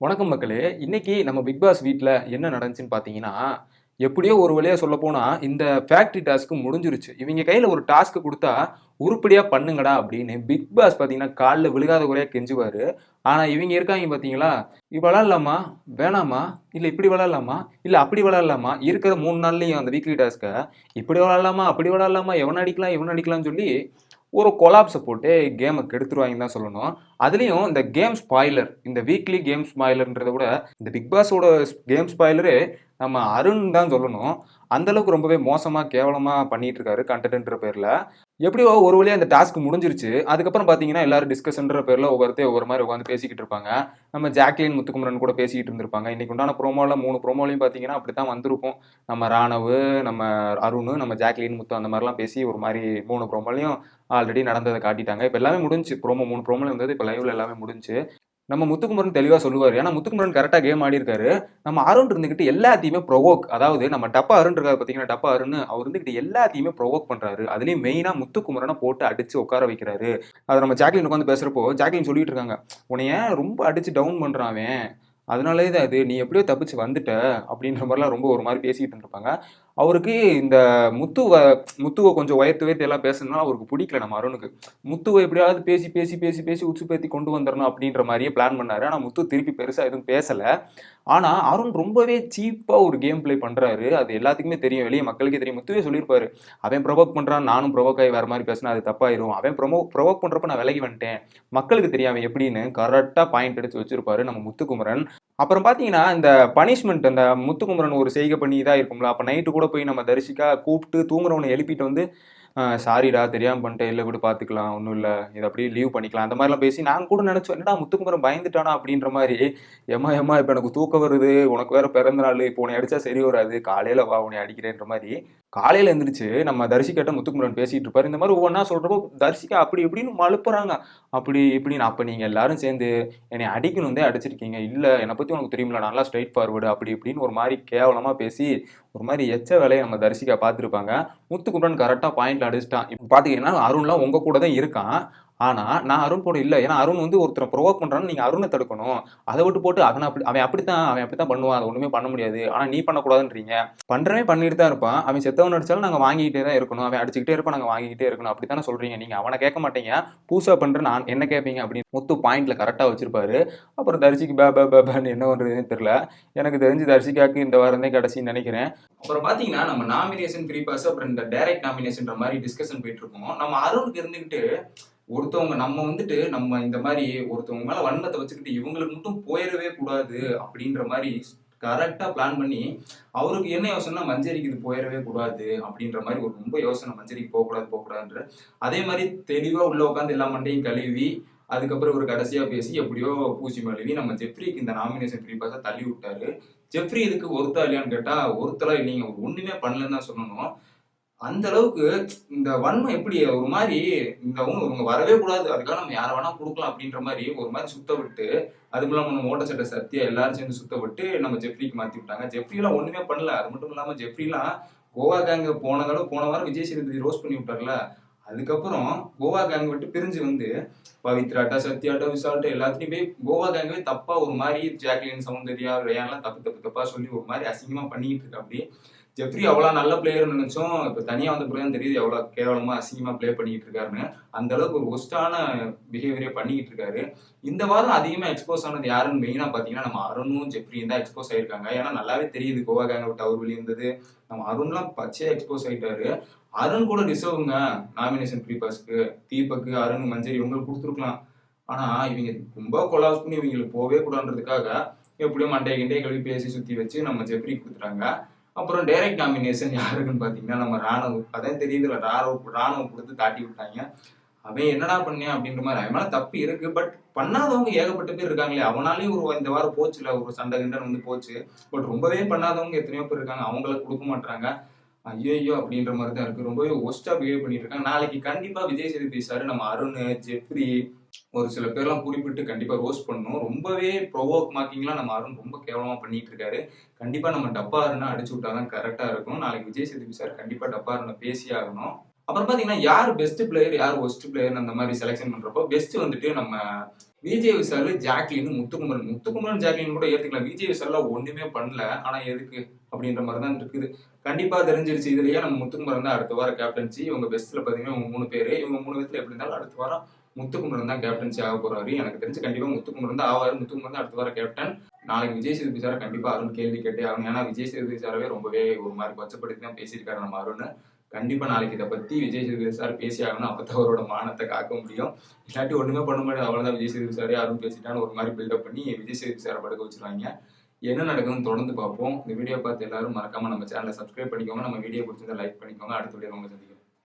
வணக்கம் மக்களே. இன்னைக்கு நம்ம பிக் பாஸ் வீட்ல என்ன நடந்துச்சுன்னு பார்த்தீங்கன்னா, எப்படியோ ஒரு வழியா சொல்லப்போனா, இந்த ஃபேக்டரி டாஸ்க் முடிஞ்சிருச்சு. இவைங்க கையில ஒரு டாஸ்க் குடுத்தா, "உருப்படியா பண்ணுங்கடா" அப்படின்னு பிக் பாஸ் பார்த்தீங்கன்னா, கால்ல விழுகாத குறையா கெஞ்சுவாரு. ஆனா இவைங்க இருக்காய்ங்க பார்த்தீங்களா, "இப்படி விளையாடலாமா? வேணாமா? இல்ல இப்படி விளையாடலாமா? இல்ல அப்படி விளையாடலாமா?" இருக்கிற 3 நாள்லயும் அந்த வீக்லி டாஸ்க்க, இப்படி விளையாடலாமா? அப்படி விளையாடலாமா? எவன அடிக்கலாம்? இவன அடிக்கலாம்னு சொல்லி ஒரு கொலாப்ஸ போட்டு கேம கெடுத்துருவாய்ங்கன்னு தான் சொல்லணும். அதுலயும் இந்த கேம் ஸ்பாய்லர், இந்த வீக்லி கேம் ஸ்பாய்லர்ன்றத விட, இந்த பிக் பாஸோட கேம் ஸ்பாய்லரே நம்ம அருண் தான் சொல்லணும். அந்த அளவுக்கு ரொம்பவே மோசமா, கேவலமா பண்ணிட்டு இருக்காரு கன்டென்ட்ன்ற பேர்ல. எப்படியோ ஒரு வழியா அந்த டாஸ்க் முடிஞ்சிருச்சு. அதுக்கப்புறம் பார்த்தீங்கன்னா, எல்லாரும் டிஸ்கஷன்ற பேர்ல ஒவ்வொருத்தர் ஒவ்வொரு மாரி உட்காந்து பேசிக்கிட்டு இருப்பாங்க. நம்ம ஜாக்லின் முத்துக்குமரன் கூட பேசிக்கிட்டு இருந்திருப்பாங்க. இன்னைக்கு உண்டான ப்ரோமோல 3 ப்ரோமோலயும் பார்த்தீங்கன்னா, அப்படித்தான் வந்திருக்கும். நம்ம ராணவு, நம்ம அருணு, நம்ம ஜாக்லின் முத்து அந்த மாரிலாம் பேசி ஒரு மாரி 3 ப்ரோமோலயும் ஆல்ரெடி நடந்தத காட்டிட்டாங்க. இப்ப எல்லாமே முடிஞ்சுச்சு. ப்ரோமோ 3 ப்ரோமோல இருந்தது. இப்ப லைவ்ல எல்லாமே முடிஞ்சுச்சு. நம்ம முத்துக்குமரன் தெளிவா சொல்லுவாரு. ஏன்னா முத்துக்குமரன் கரெக்ட்டா கேம் ஆடியிருக்காரு. நம்ம அருண் இருந்துகிட்டு எல்லாத்தையுமே அதாவது நம்ம டப்பா அருண் இருக்காரு பார்த்தீங்கன்னா, டப்பா அருண் அவர் இருந்துகிட்டு எல்லாத்தையுமே பண்றாரு. அதுலயும் மெயினா முத்துக்குமரன போட்டு அடிச்சு உட்கார வைக்கிறாரு. அத நம்ம ஜாக்லின் உட்கார்ந்து பேசுறப்போ, ஜாக்லின் சொல்லிட்டு இருக்காங்க. "உன்னைய ரொம்ப அடிச்சு டவுன் பண்றான் அவன். அதனாலேயே தான் இது. நீ எப்படியோ தப்பிச்சு வந்துட்ட." அப்படின்ற மாரிலாம் ரொம்ப ஒரு மாரி பேசிட்டு இருந்திருப்பாங்க. அவருக்கு இந்த முத்துவ முத்துவ கொஞ்சம் உயர்த்தி உயர்த்தி எல்லாம் பேசுனதுனால அவருக்கு பிடிக்கல நம்ம அருணுக்கு. முத்துவ எப்படியாவது பேசி பேசி பேசி பேசி உசுப்பேத்தி கொண்டு வந்துரணும் அப்படின்ற மாரியே பிளான் பண்ணாரு. ஆனா முத்து திருப்பி பெருசா எதுவும் பேசல. ஆனா அருண் ரொம்பவே சீப்பா ஒரு கேம் பிளே பண்றாரு. அது எல்லாத்துக்குமே தெரியும். வெளிய மக்களுக்கே தெரியும். முத்துவே சொல்லியிருப்பாரு. அவன் ப்ரொவோக் பண்றான். நானும் ப்ரொவோக் ஆயி வேற மாரி பேசினா அது தப்பாயிரும். அவன் ப்ரொவோக் பண்றப்ப நான் விலகி வந்துட்டேன். மக்களுக்கு தெரியும் அவன் எப்படின்னு கரெக்ட்டா பாயிண்ட் எடுத்து வச்சிருப்பாரு நம்ம முத்துக்குமரன். அப்புறம் பார்த்தீங்கன்னா, இந்த பனிஷ்மென்ட் அந்த முத்துக்குமரன் ஒரு செய்கை பண்ணி இதா இருக்கும்ல. அப்ப நைட்டு கூட போய் நம்ம தரிசிக்கா கூப்ட்டு தூங்குறவன எழுப்பிட்டு வந்து, சாரிடா தெரியாம பண்ணிட்டேன். இல்ல விடு பார்த்துக்கலாம். ஒண்ணும் இல்ல. இத அப்படியே லீவ் பண்ணிக்கலாம்." அந்த மாரிலாம் பேசி நாங்க கூட நெனச்சோம். என்னடா முத்துக்குமரன் பயந்துட்டானா அப்படின்ற மாரி. எம்மா இப்ப எனக்கு தூக்கம் வருது. உனக்கு வேற பிறந்த நாளு. இப்போ உன்னைய அடிச்சா சரி வராது. காலையில வா உன்னைய அடிக்கிறேன்ற மாரி. காலையில எந்திரிச்சு நம்ம தர்ஷிகாட்ட முத்துக்குமரன் பேசிட்டு இருப்பாரு. இந்த மாரி ஒவ்வொன்னா சொல்றப்போ தர்ஷிகா அப்படி இப்படின்னு மழுப்புறாங்க. அப்படி இப்படின்னு. அப்ப நீங்க எல்லாரும் சேர்ந்து என்னைய அடிக்கணும் தான் அடிச்சிருக்கீங்க. இல்ல என்ன பத்தி உனக்கு தெரியும்ல நல்லா ஸ்ட்ரெய்ட் ஃபார்வர்டு அப்படி இப்படின்னு ஒரு மாரி கேவலமா பேசி, ஒரு மாரி எச்ச வேலைய நம்ம தர்ஷிகா பார்த்திருப்பாங்க. முத்துக்குமரன் கரெக்ட்டா பாயிண்ட்ல அடிச்சுட்டான். இப்ப பார்த்தீங்கன்னா, அருண்லாம் உங்க கூட தான் இருக்கான். ஆனா, நான் அருண் கூட இல்ல. ஏன்னா அருண் வந்து ஒருத்தர ப்ரொவோக் பண்றான்னு நீங்க அருண தடுக்கணும். அத விட்டு போட்டு அவன் அப்படித்தான் பண்ணுவான். அத ஒண்ணுமே பண்ண முடியாது. ஆனா நீ பண்ணக்கூடாதுன்றீங்க. பண்றவன் பண்ணிட்டு தான் இருப்பான். அவன் செத்தவன் அடிச்சாலும் நாங்க வாங்கிக்கிட்டே தான் இருக்கணும். அவன் அடிச்சுக்கிட்டே இருப்பான். நாங்க வாங்கிக்கிட்டே இருக்கணும். அப்படித்தானே சொல்றீங்க. நீங்க அவன கேட்க மாட்டீங்க. புதுசா பண்ற நான் என்ன கேட்பீங்க அப்படின்னு முத்து பாயிண்ட்ல கரெக்ட்டா வச்சிருப்பாரு. அப்புறம் தர்ஷிக்கு பே பே பே பேன்னு என்ன பண்றதுன்னு தெரியல. எனக்கு தெரிஞ்சு தர்ஷிகாக்கு இந்த வாரம் தான் கடைசின்னு நெனைக்கிறேன். அப்புறம் பாத்தீங்கன்னா, நம்ம நாமினேஷன் ஃப்ரீ பாஸ் அப்புறம் இந்த டைரக்ட் நாமினேஷன்ற மாரி டிஸ்கஷன் போயிட்டு இருக்கும். நம்ம அருணுக்கு இருந்துகிட்டு ஒருத்தவங்க நம்ம வந்துட்டு நம்ம இந்த மாரி ஒருத்தவங்க மேல வன்மத்தை வச்சுக்கிட்டு இவங்களுக்கு மட்டும் போயிடவே கூடாது அப்படின்ற மாரி கரெக்டா பிளான் பண்ணி அவருக்கு என்ன யோசனைனா மஞ்சரிக்கு இது போயிடவே கூடாது அப்படின்ற மாதிரி ஒரு ரொம்ப யோசனை மஞ்சரிக்கு போகக்கூடாதுன்ற அதே மாதிரி தெளிவா உள்ள உட்காந்து எல்லா மண்டையும் கழுவி அதுக்கப்புறம் ஒரு கடைசியா பேசி எப்படியோ பூசி மழுவி நம்ம ஜெஃப்ரிக்கு இந்த நாமினேஷன் ஃப்ரீ பாஸை தள்ளி விட்டாரு. ஜெஃப்ரி இதுக்கு ஒருத்தா இல்லையான்னு கேட்டா ஒருத்தலா இல்லைங்க, ஒண்ணுமே பண்ணலன்னு தான் சொல்லணும். அந்த அளவுக்கு இந்த வன்மம் எப்படி ஒரு மாதிரி இவங்க வரவே கூடாது, அதுக்காக நம்ம யாரை வேணா கொடுக்கலாம் அப்படின்ற மாதிரி ஒரு மாதிரி சுத்த விட்டு, அதுக்கு இல்லாம நம்ம ஓட்ட சட்ட சத்தியா எல்லாரும் சேர்ந்து சுத்த விட்டு நம்ம ஜெஃப்ரிக்கு மாத்தி விட்டாங்க. ஜெஃப்ரி எல்லாம் ஒண்ணுமே பண்ணல. அது மட்டும் இல்லாம ஜெஃப்ரி எல்லாம் கோவா கேங்க போன வாரம் விஜய் சேதுபதி ரோஸ்ட் பண்ணி விட்டார்ல, அதுக்கப்புறம் கோவா கேங் விட்டு பிரிஞ்சு வந்து பவித்ராட்டா சத்யாட்டா விசால்ட்டா எல்லாத்தையும் போய் கோவா கேங்கவே தப்பா ஒரு மாதிரி ஜாக்லின் சௌந்தர்யா ரேயான்லாம் தப்பா சொல்லி ஒரு மாதிரி அசிங்கமா பண்ணிட்டு இருக்கு. அப்படி ஜெஃப்ரி அவ்வளவு நல்ல பிளேயர்னு நினைச்சோம். இப்ப தனியா வந்த பிறகு தெரியுது எவ்வளவு கேவலமா அசிங்கமா பிளே பண்ணிட்டு இருக்காருன்னு. அந்த அளவுக்கு ஒரு ஒஸ்டான பிஹேவியரே பண்ணிக்கிட்டு இருக்காரு. இந்த வாரம் அதிகமா எக்ஸ்போஸ் ஆனது யாருன்னு மெயினா பாத்தீங்கன்னா நம்ம அருணும் ஜெஃப்ரியும் தான் எக்ஸ்போஸ் ஆயிருக்காங்க. ஏன்னா நல்லாவே தெரியுது கோவா கேங்க விட்டு அவர் வெளியே இருந்தது. நம்ம அருண்லாம் பச்சையா எக்ஸ்போஸ் ஆயிட்டாரு. அருண் கூட டிசர்வுங்க நாமினேஷன் ஃப்ரீ பாஸ்க்கு. தீபக், அருண், மஞ்சரி இவங்களுக்கு கொடுத்துருக்கலாம். ஆனா இவங்க ரொம்ப கொலாப்ஸ் பண்ணி இவங்களுக்கு போவே கூடாதுன்றதுக்காக எப்படியோ மண்டைய கிண்டைய கழுவி பேசி சுத்தி வச்சு நம்ம ஜெஃப்ரி கொடுத்துட்டாங்க. அப்புறம் டைரக்ட் நாமினேஷன் யாருக்குன்னு பாத்தீங்கன்னா நம்ம ராணுவ. அதான் தெரியுதுல, ராணுவ கொடுத்து காட்டி விட்டாங்க. அவன் என்னடா பண்ணேன் அப்படின்ற மாதிரி அவன் மேல தப்பு இருக்கு. பட் பண்ணாதவங்க ஏகப்பட்ட பேர் இருக்காங்களே. அவனாலேயும் இந்த வாரம் போச்சுல ஒரு சண்டை கிண்டன் வந்து போச்சு. பட் ரொம்பவே பண்ணாதவங்க எத்தனையோ பேர் இருக்காங்க. அவங்களுக்கு கொடுக்க மாட்டாங்க. ஐயோ அப்படின்ற மாதிரி தான் இருக்கு. ரொம்பவே ஒஸ்டா பிஹேவ் பண்ணிட்டு இருக்காங்க. நாளைக்கு கண்டிப்பா விஜய் சேதுபதி சார் நம்ம அருண், ஜெஃப்ரி ஒரு சில பேர்லாம் குறிப்பிட்டு கண்டிப்பா ரோஸ்ட் பண்ணணும். ரொம்பவே ப்ரொவோக் மார்க்கிங்லாம் நம்ம அருண் ரொம்ப கேவலமா பண்ணிட்டு இருக்காரு. கண்டிப்பா நம்ம டப்பா அருணா அடிச்சு விட்டாதான் கரெக்டா இருக்கும். நாளைக்கு விஜய் சேதுபதி சார் கண்டிப்பா டப்பா அருணை பேசி ஆகணும். அப்புறம் பாத்தீங்கன்னா யார் பெஸ்ட் பிளேயர் யார் ஒஸ்ட் பிளேயர் அந்த மாதிரி செலெக்ஷன் பண்றப்போ பெஸ்ட் வந்துட்டு நம்ம விஜய் விசால், ஜாக்லின், முத்துக்குமரன் ஜாக்லின் கூட ஏத்துக்கலாம். விஜய் விசால்லாம் ஒண்ணுமே பண்ணல, ஆனா எதுக்கு அப்படின்ற மாதிரி தான் இருக்குது. கண்டிப்பா தெரிஞ்சிருச்சு இதுலயே நம்ம முத்துக்குமரன் தான் அடுத்த வாரம் கேப்டன்சி. இவங்க பெஸ்ட்ல பாத்தீங்கன்னா இவங்க 3 பேரு, இவங்க 3 பேர்ல எப்படி இருந்தாலும் அடுத்த வாரம் முத்துக்குமரன் தான் கேப்டன்சி ஆக போறாரு. எனக்கு தெரிஞ்சு கண்டிப்பா முத்துக்குமரன் தான் ஆவாரு. முத்துக்குமரன் தான் அடுத்த வாரம் கேப்டன். நாளைக்கு விஜய் சேதுபதி சார் கண்டிப்பா அருண் கேள்வி கேட்டே ஆகணும். ஏன்னா விஜய் சேதுபதி சாரவே ரொம்பவே ஒரு மாதிரி கொச்சப்படுத்தி தான் பேசியிருக்காரு நம்ம அருண். கண்டிப்பா நாளைக்கு இதை பத்தி விஜய் சேதுபதி சார் பேசி ஆகணும். அப்பதான் அவரோட மானத்தை காக்க முடியும். இல்லாட்டி ஒண்ணுமே பண்ண முடியாது. அவ்வளவுதான், விஜய் சேதுபதி சாரே அருண் பேசிட்டான்னு ஒரு மாதிரி பில்டப் பண்ணி விஜய் சேதுபதி சாரை படுக்க வச்சிருவாங்க. என்ன நடக்குதுன்னு தொடர்ந்து பார்ப்போம். இந்த வீடியோ பார்த்து எல்லாரும் மறக்காம நம்ம சேனலை சப்ஸ்கிரைப் பண்ணிக்கோங்க. நம்ம வீடியோ பிடிச்சிருந்தா லைக் பண்ணிக்கோங்க. அடுத்த வீடியோ உங்களை சந்திக்கிறேன்.